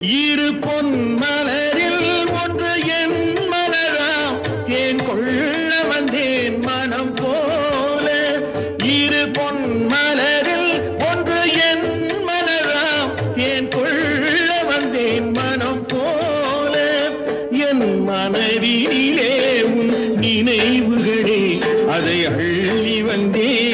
இரு பொன் மலரில் ஒன்று என் மலராம் தேன் கொள்ள வந்தேன் மனம் போல. இரு பொன் மலரில் ஒன்று என் மலராம் தேன் கொள்ள வந்தேன் மனம் போல. என் மனதிலே உன் நினைவுகளே அதை அள்ளி வந்தேன்.